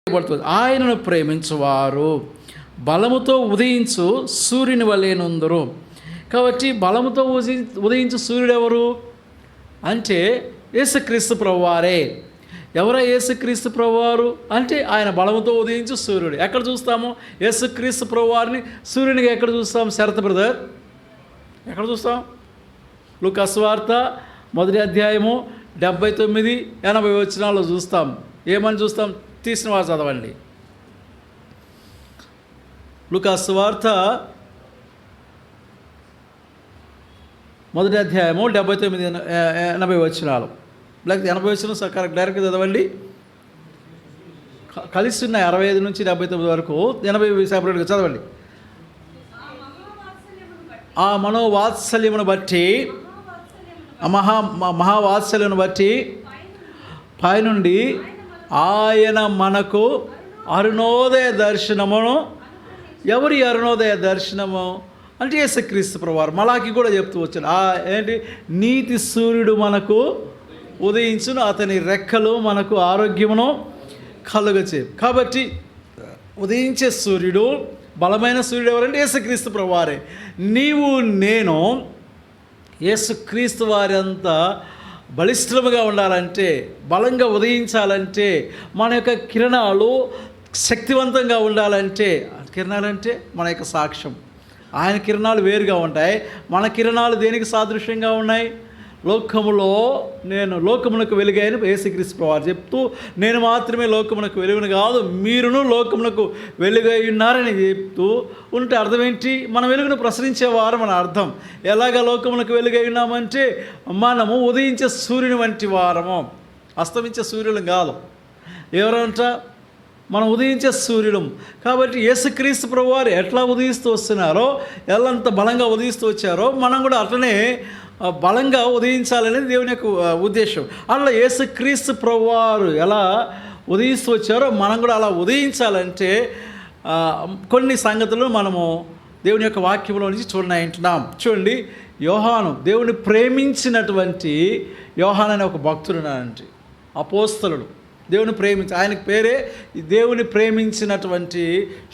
ఆయనను ప్రేమించువారు బలముతో ఉదయించు సూర్యుని వలెనుందురు. కాబట్టి బలముతో ఉదయించు సూర్యుడు ఎవరు అంటే యేసుక్రీస్తు ప్రభువారే. ఎవరా యేసుక్రీస్తు ప్రభువారు అంటే ఆయన బలముతో ఉదయించు సూర్యుడు. ఎక్కడ చూస్తాము యేసుక్రీస్తు ప్రభువారిని? సూర్యునిగా ఎక్కడ చూస్తాం శరత్ బ్రదర్? ఎక్కడ చూస్తాం? లూకా సువార్త 1వ అధ్యాయము 79, 80 వచనాల్లో చూస్తాం. ఏమని చూస్తాం? తీసిన వారు చదవండి. లూకా సువార్త 1వ అధ్యాయము 79, 80 వచనాలు. లేకపోతే 80 వచనం కరెక్ట్ డైరెక్ట్గా చదవండి. కలిసి ఉన్నాయి 65 నుంచి 79 వరకు. 80 సెపరేట్గా చదవండి. ఆ మనోవాత్సల్యమును బట్టి, మహావాత్సల్యమును బట్టి పైనుండి ఆయన మనకు అరుణోదయ దర్శనమును. ఎవరి అరుణోదయ దర్శనము అంటే యేసుక్రీస్తు ప్రభువారు. మలాకి కూడా చెప్తూ వచ్చాడు. ఏంటి? నీతి సూర్యుడు మనకు ఉదయించును, అతని రెక్కలు మనకు ఆరోగ్యమును కలుగచే. కాబట్టి ఉదయించే సూర్యుడు, బలమైన సూర్యుడు ఎవరంటే యేసుక్రీస్తు ప్రభువారే. నీవు నేను యేసుక్రీస్తు వారి అంతా బలిష్ఠముగా ఉండాలంటే, బలంగా ఉదయించాలంటే, మన యొక్క కిరణాలు శక్తివంతంగా ఉండాలంటే, కిరణాలంటే మన యొక్క సాక్ష్యం. ఆయన కిరణాలు వేరుగా ఉంటాయి. మన కిరణాలు దేనికి సాదృశ్యంగా ఉన్నాయి? లోకమునకు వెలుగైన యేసుక్రీస్తు ప్రభువారు చెప్తూ, నేను మాత్రమే లోకమునకు వెలుగును కాదు, మీరును లోకమునకు వెలుగై ఉన్నారని చెప్తూ ఉంటే అర్థం ఏంటి? మన వెలుగును ప్రసరించేవారు మన అర్థం. ఎలాగ లోకమునకు వెలుగై ఉన్నామంటే, మనము ఉదయించే సూర్యుని వంటి వారము, అస్తమించే సూర్యులు కాదు. ఎవరంట? మనం ఉదయించే సూర్యుడు. కాబట్టి యేసుక్రీస్తు ప్రభువారు ఎట్లా ఉదయిస్తూ వస్తున్నారో, ఎంత బలంగా ఉదయిస్తూ వచ్చారో, మనం కూడా అట్లనే బలంగా ఉదయించాలనేది దేవుని యొక్క ఉద్దేశం. అట్లా యేసుక్రీస్తు ప్రభువారు ఎలా ఉదయిస్తూ వచ్చారో మనం కూడా అలా ఉదయించాలంటే కొన్ని సంగతులు మనము దేవుని యొక్క వాక్యంలో నుంచి చూడనంటున్నాం. చూడండి, యోహాను, దేవుని ప్రేమించినటువంటి యోహాను అనే ఒక భక్తుడు ఉన్నాడంటే, అపోస్తలుడు, దేవుని ప్రేమించి, ఆయనకు పేరే దేవుని ప్రేమించినటువంటి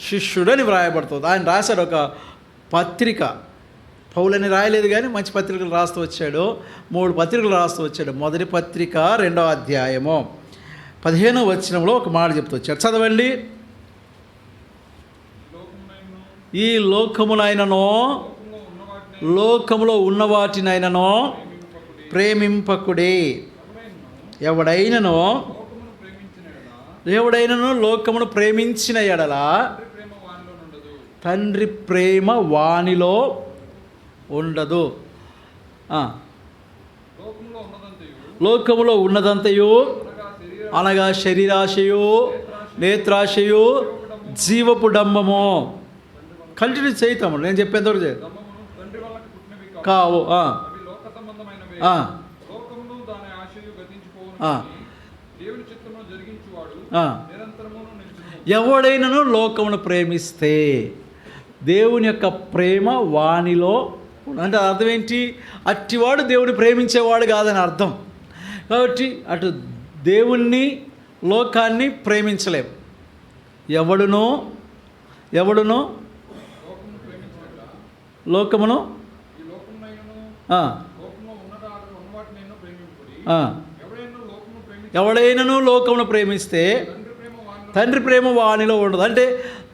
శిష్యుడని వ్రాయబడుతుంది. ఆయన రాశాడు ఒక పత్రిక. పౌలని రాయలేదు కానీ మంచి పత్రికలు రాస్తూ వచ్చాడు. 3 పత్రికలు రాస్తూ వచ్చాడు. మొదటి పత్రిక 2వ అధ్యాయము 15వ వచనంలో ఒక మాట చెప్తూ వచ్చాడు. చదవండి. ఈ లోకమునైనను, లోకములో ఉన్న వాటినైనను ప్రేమింపకుడే. ఎవడైనను లోకమును ప్రేమించిన ఎడల తండ్రి ప్రేమ వానిలో ఉండదు. లోకములో ఉన్నదంతయు అనగా శరీరాశయు, నేత్రాశయు, జీవపు డంబము. కంటిన్యూ చేస్తాము, నేను చెప్పేంతవరకు కావు. ఎవడైనను లోకమును ప్రేమిస్తే, దేవుని యొక్క ప్రేమ వానిలో అంటే అర్థం ఏంటి? అట్టివాడు దేవుని ప్రేమించేవాడు కాదని అర్థం. కాబట్టి అటు దేవుణ్ణి, లోకాన్ని ప్రేమించలేము. ఎవడునో లోకమును ఎవడైనను లోకమును ప్రేమిస్తే తండ్రి ప్రేమ వానిలో ఉండదు. అంటే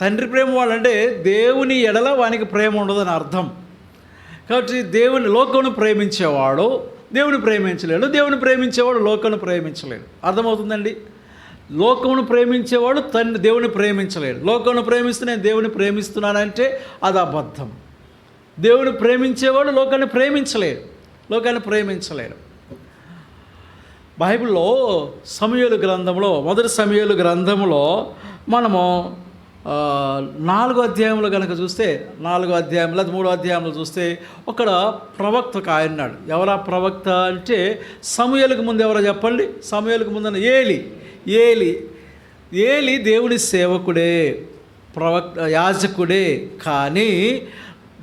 తండ్రి ప్రేమ వాళ్ళంటే దేవుని ఎడల వానికి ప్రేమ ఉండదని అర్థం. కాబట్టి లోకమును ప్రేమించేవాడు దేవుని ప్రేమించలేడు, దేవుని ప్రేమించేవాడు లోకమును ప్రేమించలేడు. అర్థమవుతుందండి? లోకమును ప్రేమించేవాడు దేవుని ప్రేమించలేడు. లోకమును ప్రేమిస్తే నేను దేవుని ప్రేమిస్తున్నానంటే అది అబద్ధం. దేవుని ప్రేమించేవాడు లోకాన్ని ప్రేమించలేడు. బైబిల్లో సమూయేలు గ్రంథంలో, మొదటి సమూయేలు గ్రంథంలో మనము 4వ అధ్యాయంలో కనుక చూస్తే, 4వ అధ్యాయం లేదా 3వ అధ్యాయంలో చూస్తే అక్కడ ప్రవక్త ఒక ఆయన ఉన్నాడు. ఎవరా ప్రవక్త అంటే, సమూయేలుకు ముందు ఎవరో చెప్పండి? సమూయేలుకు ముందు ఏలి దేవుని సేవకుడే, ప్రవక్త, యాజకుడే. కానీ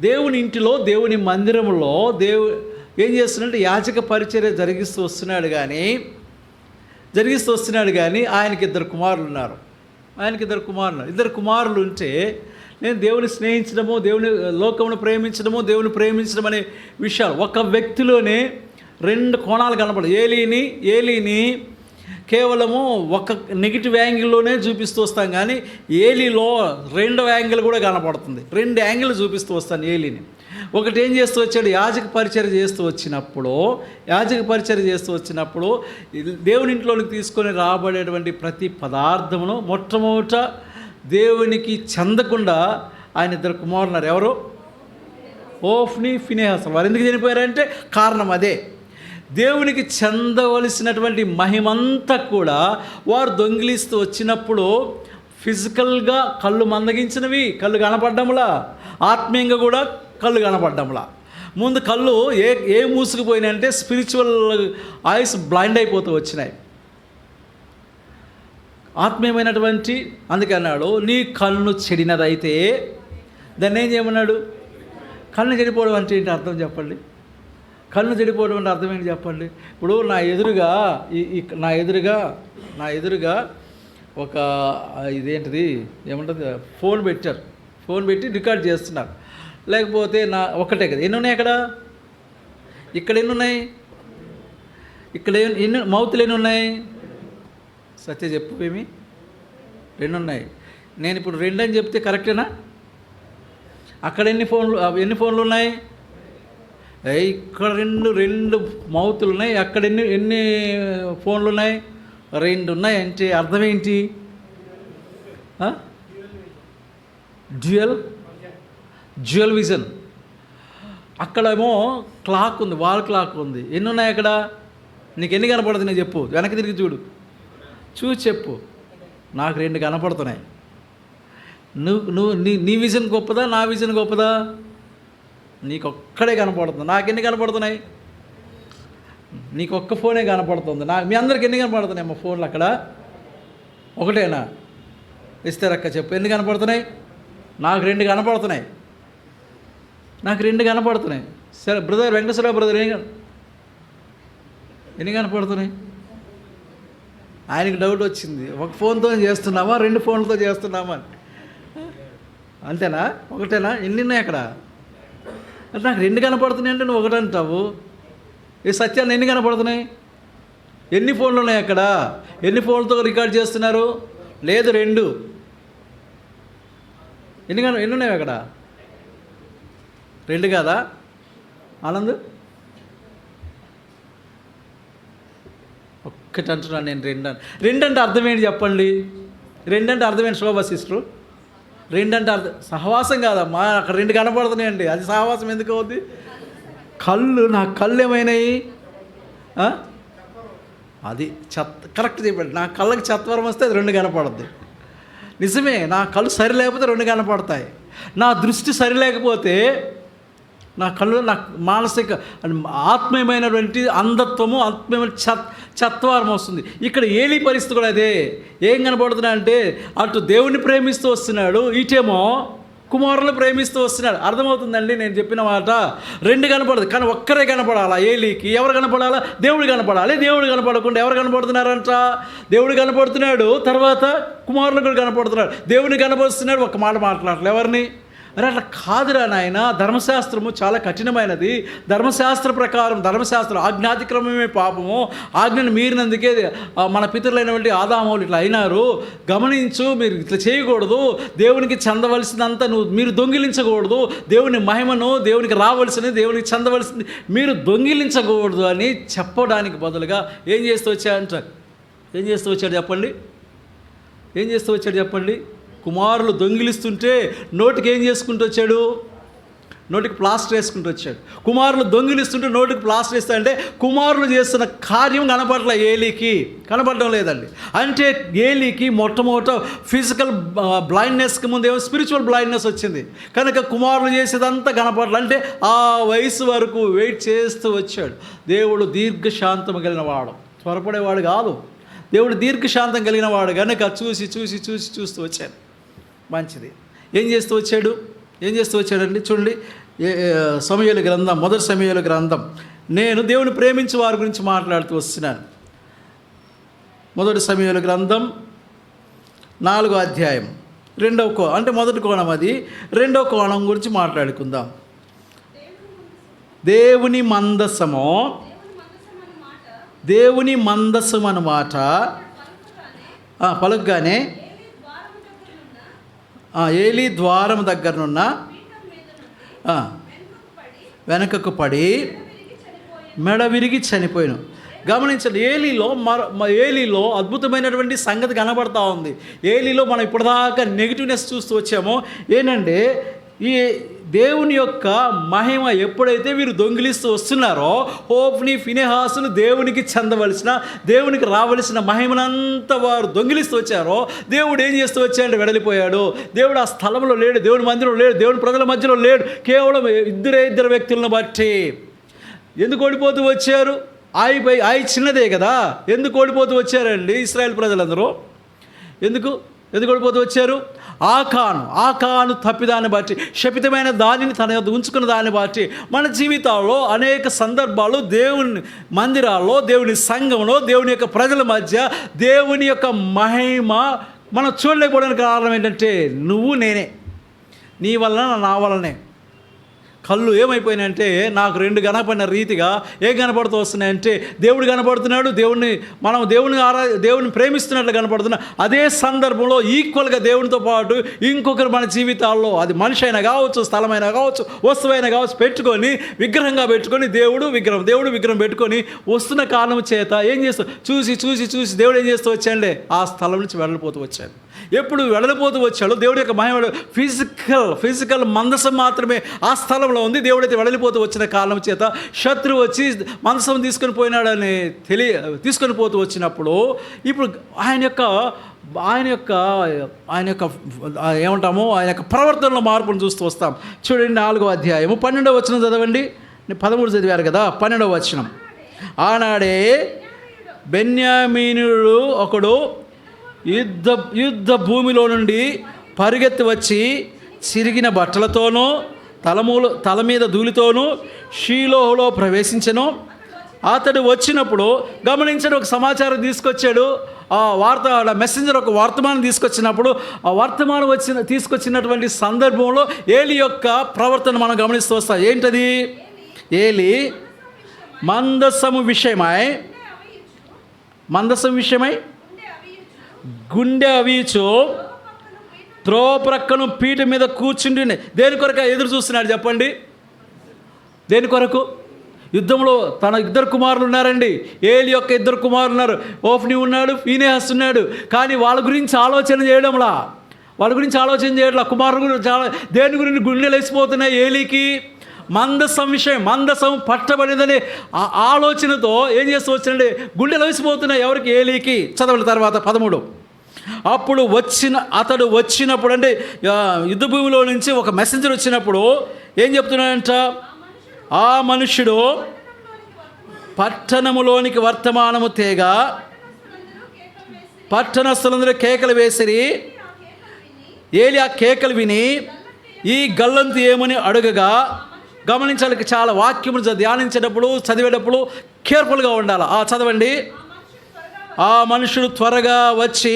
దేవుని ఇంటిలో, దేవుని మందిరంలో ఏం చేస్తున్నాడంటే యాజక పరిచర్య జరిగిస్తూ వస్తున్నాడు కానీ ఆయనకి 2 కుమారులు ఉన్నారు. ఆయనకి ఇద్దరు కుమారులు ఉంటే నేను దేవుని స్నేహించడము, దేవుని లోకమును ప్రేమించడము, దేవుని ప్రేమించడం అనే విషయాలు ఒక వ్యక్తిలోనే 2 కోణాలు కనపడదు. ఏలీని కేవలము ఒక నెగిటివ్ యాంగిల్లోనే చూపిస్తూ వస్తాం, కానీ ఏలీలో 2వ యాంగిల్ కూడా కనపడుతుంది. 2 యాంగిల్ చూపిస్తూ వస్తాను ఏలీని. ఒకటి ఏం చేస్తూ వచ్చాడు, యాజక పరిచర్య చేస్తూ వచ్చినప్పుడు దేవుని ఇంట్లోనికి తీసుకొని రాబడేటువంటి ప్రతి పదార్థమును మొట్టమొదట దేవునికి చెందకుండా ఆయన 2 కుమారులు ఎవరు, ఓఫ్ని, ఫినెహాస్. వారు ఎందుకు చనిపోయారంటే కారణం అదే. దేవునికి చెందవలసినటువంటి మహిమంతా కూడా వారు దొంగిలిస్తూ వచ్చినప్పుడు ఫిజికల్గా కళ్ళు మందగించినవి, కళ్ళు కనపడ్డంలా, ఆత్మీయంగా కూడా కళ్ళు కనపడ్డంలా. ముందు కళ్ళు ఏ మూసుకుపోయినాయంటే స్పిరిచువల్ ఐస్ బ్లైండ్ అయిపోతూ వచ్చినాయి. ఆత్మీయమైనటువంటి, అందుకే అన్నాడు నీ కన్ను చెడినదైతే దాన్ని ఏం చేయమన్నాడు. కన్ను చెడిపోవడం అంటే ఏంటి అర్థం చెప్పండి. కన్ను చెడిపోవడం అంటే అర్థం ఏంటి చెప్పండి. ఇప్పుడు నా ఎదురుగా ఒక ఇదేంటిది ఏమంటుంది, ఫోన్ పెట్టి రికార్డ్ చేస్తున్నారు. లేకపోతే ఒక్కటే కదా, ఎన్ని ఉన్నాయి ఇక్కడ ఎన్ని ఉన్నాయి, ఇక్కడ ఎన్ని మౌతులు ఎన్ని ఉన్నాయి, సత్య చెప్పు. ఏమి 2 ఉన్నాయి. నేను ఇప్పుడు 2 అని చెప్తే కరెక్టేనా? అక్కడ ఎన్ని ఫోన్లు ఉన్నాయి, ఇక్కడ 2 మౌతులు ఉన్నాయి. అక్కడ ఎన్ని ఫోన్లు ఉన్నాయి, 2 ఉన్నాయి. అంటే అర్థం ఏంటి? Dual vision. అక్కడేమో క్లాక్ ఉంది, వాల్ క్లాక్ ఉంది. ఎన్ని ఉన్నాయి అక్కడ? నీకు ఎన్ని కనపడుతున్నాయి చెప్పు, వెనక్కి తిరిగి చూసి చెప్పు. నాకు 2 కనపడుతున్నాయి. నీ విజన్ గొప్పదా, నా విజన్ గొప్పదా? నీకు ఒక్కడే కనపడుతుంది. నాకెన్ని కనపడుతున్నాయి? నీకు ఒక్క ఫోనే కనపడుతుంది. మీ అందరికి ఎన్ని కనపడుతున్నాయి మా ఫోన్లు? అక్కడ ఒకటేనా? ఇస్తారక్క చెప్పు, ఎన్ని కనపడుతున్నాయి? నాకు 2 కనపడుతున్నాయి. సరే బ్రదర్, వెంకటేశ్వరరావు బ్రదర్ ఎన్ని కనపడుతున్నాయి? ఆయనకి డౌట్ వచ్చింది, ఒక ఫోన్తో చేస్తున్నామా 2 ఫోన్లతో చేస్తున్నామా అని. అంతేనా? ఒకటేనా? ఎన్ని ఉన్నాయి అక్కడ? నాకు 2 కనపడుతున్నాయి అంటే నువ్వు ఒకటి అంటావు. ఈ సత్యాన్ని ఎన్ని కనపడుతున్నాయి? ఎన్ని ఫోన్లు ఉన్నాయి అక్కడ? ఎన్ని ఫోన్లతో రికార్డ్ చేస్తున్నారు? లేదు 2. ఎన్ని ఉన్నాయి అక్కడ? 2 కాదా ఆనంద్? ఒక్కటి అంటున్నాను నేను. 2 అంటే అర్థం ఏంటి చెప్పండి. 2 అంటే అర్థం ఏంటి శోభా సిస్టరు? 2 అంటే అర్థం సహవాసం కాదమ్మా. అక్కడ 2 కనపడుతున్నాయండి, అది సహవాసం ఎందుకు అవుద్ది? నా కళ్ళు ఏమైనాయి? అది కరెక్ట్ చెప్పండి. నా కళ్ళకి చత్వరం వస్తే అది 2 కనపడుద్ది. నిజమే, నా కళ్ళు సరి లేకపోతే 2 కనపడతాయి. నా దృష్టి సరి లేకపోతే నా కళ్ళు, నాకు మానసిక ఆత్మీయమైనటువంటి అంధత్వము, ఆత్మీయమైన చత్వారం వస్తుంది. ఇక్కడ ఏలీ పరిస్థితి కూడా అదే. ఏం కనపడుతున్నా అంటే అటు దేవుణ్ణి ప్రేమిస్తూ వస్తున్నాడు, ఇటేమో కుమారులను ప్రేమిస్తూ వస్తున్నాడు. అర్థమవుతుందండి నేను చెప్పిన మాట? 2 కనపడదు, కానీ ఒక్కరే కనపడాలా ఏలీకి. ఎవరు కనపడాలా? దేవుడు కనపడాలి. దేవుడు కనపడకుండా ఎవరు కనపడుతున్నారంట? దేవుడు కనపడుతున్నాడు, తర్వాత కుమారులు కూడా కనపడుతున్నాడు. దేవుని కనపడుతున్నాడు, ఒక్క మాట మాట్లాడలేదు ఎవరిని. అరే అట్లా కాదురా నాయన. ధర్మశాస్త్రము చాలా కఠినమైనది. ధర్మశాస్త్ర ప్రకారం, ఆజ్ఞాతిక్రమమే పాపము. ఆజ్ఞను మీరినందుకే మన పితరులైనటువంటి ఆదామవులు ఇట్లా అయినారు. గమనించు, మీరు ఇట్లా చేయకూడదు. దేవునికి చెందవలసినంత మీరు దొంగిలించకూడదు. దేవుని మహిమను, దేవునికి రావాల్సింది, దేవునికి చెందవలసింది మీరు దొంగిలించకూడదు అని చెప్పడానికి బదులుగా ఏం చేస్తూ వచ్చాడు చెప్పండి. కుమారులు దొంగిలిస్తుంటే నోటికి ఏం చేసుకుంటూ వచ్చాడు? నోటికి ప్లాస్టర్ వేసుకుంటూ వచ్చాడు. కుమారులు దొంగిలిస్తుంటే నోటికి ప్లాస్టర్ వేస్తా అంటే కుమారులు చేస్తున్న కార్యం కనపడలే ఏలీకి, కనపడడం లేదండి. అంటే ఏలీకి మొట్టమొదట ఫిజికల్ బ్లైండ్నెస్కి ముందేమో స్పిరిచువల్ బ్లైండ్నెస్ వచ్చింది కనుక కుమారులు చేసేదంతా కనపడలే. అంటే ఆ వయసు వరకు వెయిట్ చేస్తూ వచ్చాడు. దేవుడు దీర్ఘశాంతం కలిగిన వాడు, త్వరపడేవాడు కాదు. దేవుడు దీర్ఘశాంతం కలిగిన వాడు కనుక చూస్తూ వచ్చాడు. మంచిది. ఏం చేస్తూ వచ్చాడండి చూడండి. సమూయేలు గ్రంథం, మొదటి సమూయేలు గ్రంథం. నేను దేవుని ప్రేమించే వారి గురించి మాట్లాడుతూ వస్తున్నాను. మొదటి సమూయేలు గ్రంథం 4వ అధ్యాయం అంటే మొదటి కోణం అది. 2వ కోణం గురించి మాట్లాడుకుందాం. దేవుని మందసము అన్నమాట పలుకగానే ఏలీ ద్వారం దగ్గరనున్న వెనకకు పడి మెడ విరిగి చనిపోయాను. గమనించండి, ఏలీలో అద్భుతమైనటువంటి సంగతి కనబడతా ఉంది. ఏలీలో మనం ఇప్పటిదాకా నెగిటివ్నెస్ చూస్తూ వచ్చామో ఏంటంటే, ఈ దేవుని యొక్క మహిమ ఎప్పుడైతే వీరు దొంగిలిస్తూ వస్తున్నారో, హోఫ్ని ఫినెహాసులు దేవునికి రావలసిన మహిమనంతా వారు దొంగిలిస్తూ వచ్చారో, దేవుడు ఏం చేస్తూ వచ్చాడంటే వెడలిపోయాడు. దేవుడు ఆ స్థలంలో లేడు, దేవుని మందిరంలో లేడు, దేవుని ప్రజల మధ్యలో లేడు. కేవలం ఇద్దరు వ్యక్తులను బట్టి. ఎందుకు ఓడిపోతూ వచ్చారు? ఆయి చిన్నదే కదా. ఎందుకు ఓడిపోతూ వచ్చారండి ఇశ్రాయేల్ ప్రజలందరూ? ఎందుకు ఓడిపోతూ వచ్చారు? ఆకాను తప్పిదాన్ని బట్టి, శపితమైన దానిని తన యొద్ద ఉంచుకున్న దాన్ని బట్టి మన జీవితాల్లో అనేక సందర్భాలు దేవుని మందిరాల్లో, దేవుని సంఘంలో, దేవుని యొక్క ప్రజల మధ్య దేవుని యొక్క మహిమ మనం చూడలేకపోవడానికి కారణం ఏంటంటే, నేనే, నీ వలన నా వలనే. కళ్ళు ఏమైపోయినాయంటే, నాకు 2 కనపడిన రీతిగా ఏం కనపడుతూ వస్తున్నాయంటే, దేవుడు కనపడుతున్నాడు, దేవుని ప్రేమిస్తున్నట్లు కనపడుతున్నా. అదే సందర్భంలో ఈక్వల్గా దేవునితో పాటు ఇంకొకరు మన జీవితాల్లో, అది మనిషి అయినా కావచ్చు, స్థలమైనా కావచ్చు, వస్తువైనా కావచ్చు, విగ్రహంగా పెట్టుకొని దేవుడు విగ్రహం పెట్టుకొని వస్తున్న కారణం చేత ఏం చేస్తూ చూసి దేవుడు ఏం చేస్తూ వచ్చాడే, ఆ స్థలం నుంచి వెళ్ళిపోతూ వచ్చాడు. ఎప్పుడు వెళ్ళిపోతూ వచ్చాడో దేవుడి యొక్క మహిమ ఫిజికల్ మందసం మాత్రమే ఆ స్థలంలో ఉంది. దేవుడైతే వెళ్ళిపోతూ వచ్చిన కారణం చేత శత్రువు వచ్చి మందసం తీసుకొని పోయినాడని తీసుకొని పోతూ వచ్చినప్పుడు, ఇప్పుడు ఆయన యొక్క ఏమంటాము, ఆయన యొక్క ప్రవర్తనలో మార్పును చూస్తూ వస్తాం. చూడండి, 4వ అధ్యాయము 12వ వచనం చదవండి. 13 చదివారు కదా, 12వ వచనం. ఆనాడే బెన్యామీనుడు ఒకడు యుద్ధ భూమిలో నుండి పరిగెత్తి వచ్చి చిరిగిన బట్టలతోనూ తల మీద ధూళితోనూ షీలోహులో ప్రవేశించెను. అతడు వచ్చినప్పుడు గమనించని ఒక సమాచారం తీసుకొచ్చాడు. మెసెంజర్ ఒక వర్తమానం తీసుకొచ్చినప్పుడు, ఆ వర్తమానం తీసుకొచ్చినటువంటి సందర్భంలో ఏలీ యొక్క ప్రవర్తన మనం గమనిస్తూ వస్తాం. ఏంటది? ఏలీ మందసము విషయమై గుండె అవిచు త్రోప్రక్కను పీట మీద కూర్చుండి దేని కొరకు ఎదురు చూస్తున్నాడు చెప్పండి? దేని కొరకు? యుద్ధంలో తన 2 కుమారులు ఉన్నారండి. ఏలి యొక్క 2 కుమారులు ఉన్నారు. ఓఫ్ని ఉన్నాడు, ఫీనెహాస్ ఉన్నాడు. కానీ వాళ్ళ గురించి ఆలోచన చేయడంలా, కుమారులు గురించి దేని గురించి గుండెలు వేసిపోతున్నాయి ఏలీకి? మందసం పట్టబడిందని ఆ ఆలోచనతో ఏం చేస్తూ వచ్చినండి, గుండెలు వేసిపోతున్నాయి. ఎవరికి? ఏలీకి. చదవండి తర్వాత 13. అప్పుడు అతడు వచ్చినప్పుడు, అంటే యుద్ధ భూమిలో నుంచి ఒక మెసెంజర్ వచ్చినప్పుడు ఏం చెప్తున్నాడంట? ఆ మనుష్యుడు పట్టణములోనికి వర్తమానము తేగా పట్టణస్థులందరూ కేకలు వేసిరి. ఏలి ఆ కేకలు విని ఈ గల్లంతు ఏమని అడుగగా, గమనించాలి, చాలా వాక్యములు ధ్యానించేటప్పుడు చదివేటప్పుడు కేర్ఫుల్గా ఉండాలి. చదవండి. ఆ మనుషుడు త్వరగా వచ్చి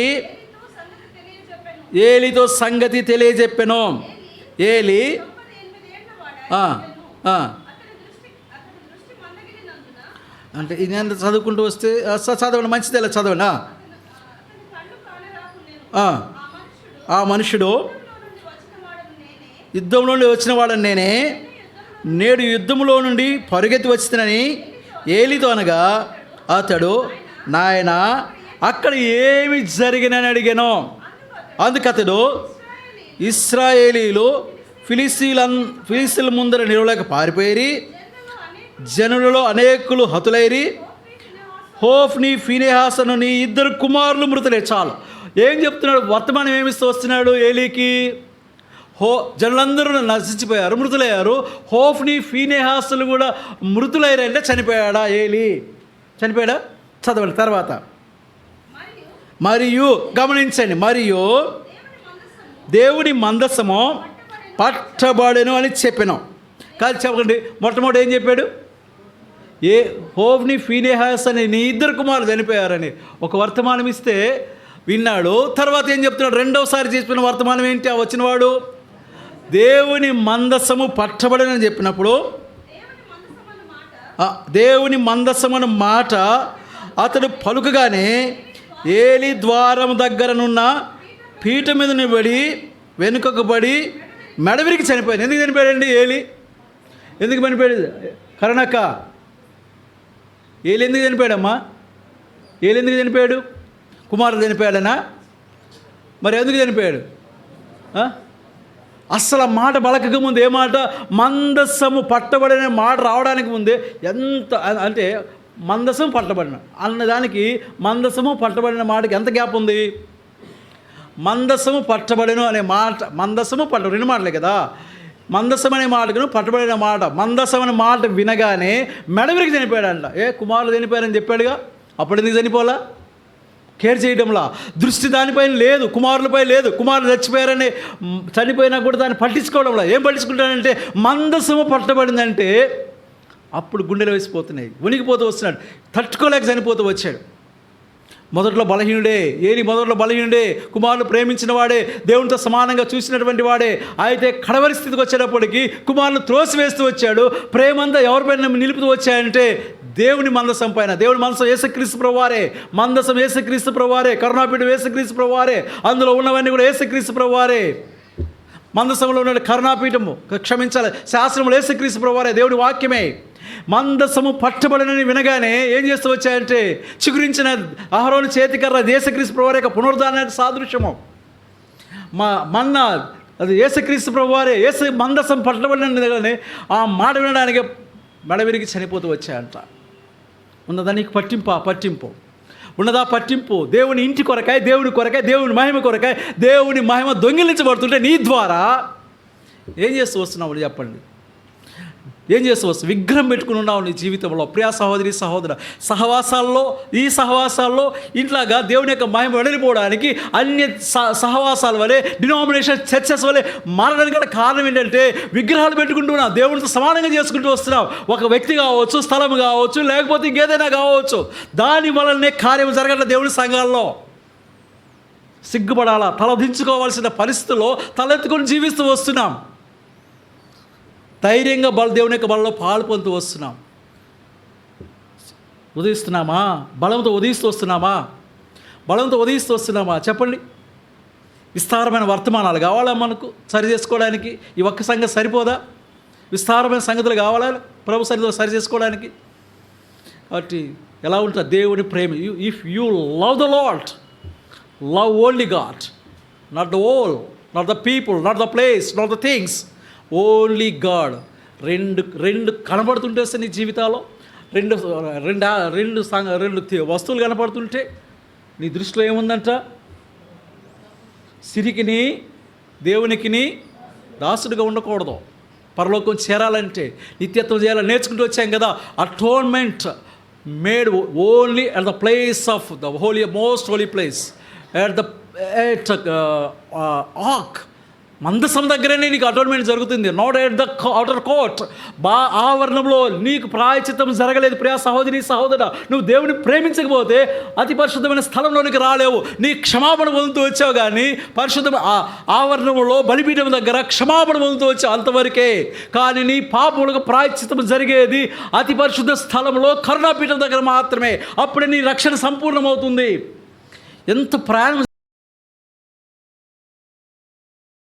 ఏలితో సంగతి తెలియజెప్పెను. ఏలి అంటే ఇది చదువుకుంటూ వస్తే చదవండి, మంచిది. ఎలా చదవండి. ఆ మనుషుడు యుద్ధంలో నుండి వచ్చిన వాడని నేనే, నేడు యుద్ధంలో నుండి పరుగెత్తి వచ్చినని ఏలితో అనగా, అతడు, నాయన అక్కడ ఏమి జరిగినని అడిగాను. అందుకతడు, ఇశ్రాయేలీలు ఫిలిస్తీన్ల ముందర నిలవలేక పారిపోయి జనులలో అనేకులు హతులైరి హోఫ్ని ఫీనెహాసును నీ 2 కుమారులు మృతులే. చాలు. ఏం చెప్తున్నాడు? వర్తమానం ఏమిస్తూ వస్తున్నాడు ఏలీకి? జనులందరూ నశించిపోయారు, మృతులయ్యారు. హోఫ్ని ఫీనెహాసులు కూడా మృతులయ్యారంటే చనిపోయాడా ఏలీ? చనిపోయాడా? చదవండి తర్వాత. మరియు గమనించండి, మరియు దేవుని మందసము పట్టబడెను అని చెప్పాను. కాదు చెప్పండి, మొట్టమొదటి ఏం చెప్పాడు? హోఫ్ని ఫీనెహాస్ అని నీ 2 కుమారులు చనిపోయారని ఒక వర్తమానం ఇస్తే, విన్నాడు. తర్వాత ఏం చెప్తున్నాడు? రెండవసారి చెప్పిన వర్తమానం ఏంటి? ఆ వచ్చినవాడు దేవుని మందసము పట్టబడినని చెప్పినప్పుడు దేవుని మందసమని మాట అతడు పలుకగానే ఏలి ద్వారం దగ్గరనున్న పీట మీద నిలబడి వెనుకకు పడి మెడవిరికి చనిపోయాడు. ఎందుకు చనిపోయాడండి ఏలి? ఎందుకు చనిపోయాడు? కరణక్క, ఏలి ఎందుకు చనిపోయాడమ్మా? ఏలి ఎందుకు చనిపోయాడు? కుమారుడు చనిపోయాడనా? మరి ఎందుకు చనిపోయాడు? అస్సలు ఆ మాట పలకక ముందు ఏ మాట? మందస్సము పట్టబడిన మాట రావడానికి ముందే ఎంత అంటే మందసం పట్టబడిన అన్నదానికి మందసము పట్టబడిన మాటకి ఎంత గ్యాప్ ఉంది? మందసము పట్టబడిన అనే మాట, మందసము పట్ట రెండు మాటలే కదా. మందసం అనే మాటకును పట్టబడిన మాట, మందసం అనే మాట వినగానే మెడవిరికి చనిపోయాడంట. కుమారులు చనిపోయారని చెప్పాడుగా, అప్పుడు ఎందుకు చనిపోలా? కేర్ చేయడంలా దృష్టి దానిపైన లేదు, కుమారులపై లేదు. కుమారులు చచ్చిపోయారని చనిపోయినా కూడా దాన్ని పట్టించుకోవడంలా. ఏం పట్టించుకుంటాడంటే మందసము పట్టబడిందంటే అప్పుడు గుండెలు వేసిపోతున్నాయి, ఉనికిపోతూ వస్తున్నాడు, తట్టుకోలేక చనిపోతూ వచ్చాడు. మొదట్లో బలహీనుడే, ఏలి మొదట్లో బలహీనుడే, కుమారులు ప్రేమించిన వాడే, దేవునితో సమానంగా చూసినటువంటి వాడే. అయితే కడవరి స్థితికి వచ్చేటప్పటికి కుమారులు త్రోసివేస్తూ వచ్చాడు. ప్రేమంతా ఎవరిపైన నిలుపుతూ వచ్చాయంటే దేవుని మందసం పైన. దేవుని మందసం యేసుక్రీస్తు ప్రభువారే, మందసం యేసుక్రీస్తు ప్రభువారే, కరుణాపీఠం యేసుక్రీస్తు ప్రభువారే, అందులో ఉన్నవన్నీ కూడా యేసుక్రీస్తు ప్రభువారే. మందసంలో ఉన్న కరుణాపీఠము, క్షమించాలి, శాస్త్రములు యేసుక్రీస్తు ప్రభువారే, దేవుడి వాక్యమే. మందసము పట్టబడినని వినగానే ఏం చేస్తూ వచ్చాయంటే చిగురించిన అహరోను చేతికర్ర యేసుక్రీస్తు ప్రభువారి యొక్క పునరుద్ధానానికి సాదృశ్యము. మన్నా అది యేసుక్రీస్తు ప్రభువారే. మందసం పట్టబడినని వినగానే ఆ మాట వినడానికి మెడవిరిగి చనిపోతూ వచ్చాయంట. ఉన్నదా నీకు పట్టింపు ఉన్నదా పట్టింపు? దేవుని ఇంటి కొరకాయ, దేవుని కొరకాయ, దేవుని మహిమ కొరకాయ, దేవుని మహిమ దొంగిలించబడుతుంటే నీ ద్వారా ఏం చేస్తూ వస్తున్నావు చెప్పండి? ఏం చేస్తూ వస్తావు? విగ్రహం పెట్టుకుని ఉన్నావు నీ జీవితంలో. ప్రియా సహోదరి సహోదర, సహవాసాల్లో ఇంట్లాగా దేవుని యొక్క మహిమ వెడలిపోవడానికి అన్య సహవాసాల వలె, డినామినేషన్ చర్చెస్ వలె మారడానికి కూడా కారణం ఏంటంటే విగ్రహాలు పెట్టుకుంటున్నావు, దేవునితో సమానంగా చేసుకుంటూ వస్తున్నావు. ఒక వ్యక్తి కావచ్చు, స్థలం కావచ్చు, లేకపోతే ఇంకేదైనా కావచ్చు. దాని వలనే కార్యం జరగట్లేదు దేవుని సంఘాల్లో. సిగ్గుపడాలా, తలదించుకోవాల్సిన పరిస్థితుల్లో తలెత్తుకొని జీవిస్తూ వస్తున్నాం. ధైర్యంగా దేవుని యొక్క బలంలో పాలు పొందుతూ వస్తున్నాం. ఉదయిస్తున్నామా? బలంతో ఉదయిస్తూ వస్తున్నామా? చెప్పండి. విస్తారమైన వర్తమానాలు కావాలా మనకు సరి చేసుకోవడానికి? ఈ ఒక్క సంగతి సరిపోదా? విస్తారమైన సంగతులు కావాలా ప్రభు సరితో సరి చేసుకోవడానికి? కాబట్టి ఎలా ఉంటుంది దేవుని ప్రేమ? If you love the Lord, love only God, not the world, not the people, not the place, not the things, only God. రెండు కనపడుతుంటే వస్తే నీ జీవితాల్లో రెండు వస్తువులు కనపడుతుంటే నీ దృష్టిలో ఏముందంట? సిరికిని దేవునికిని దాసుడిగా ఉండకూడదు. పరలోకం చేరాలంటే నిత్యత్వం చేయాలని నేర్చుకుంటూ వచ్చాం కదా. Atonement made only at the place of the holy, most holy place, at ark. మందసం దగ్గరనే నీకు అటోన్మెంట్ జరుగుతుంది, not at the outer court. ఆవరణంలో నీకు ప్రాయచిత్తం జరగలేదు. ప్రియా సహోదరి సహోదరా, నువ్వు దేవుని ప్రేమించకపోతే అతి పరిశుద్ధమైన స్థలంలోనికి రాలేవు. నీ క్షమాపణ పొందుతూ వచ్చావు, కానీ పరిశుద్ధ ఆవరణంలో బలిపీఠం దగ్గర క్షమాపణ పొందుతూ వచ్చావు, అంతవరకే. కానీ నీ పాపములకు ప్రాయచిత్తం జరిగేది అతి పరిశుద్ధ స్థలంలో కరుణాపీఠం దగ్గర మాత్రమే. అప్పుడే నీ రక్షణ సంపూర్ణమవుతుంది. ఎంత ప్రయాణం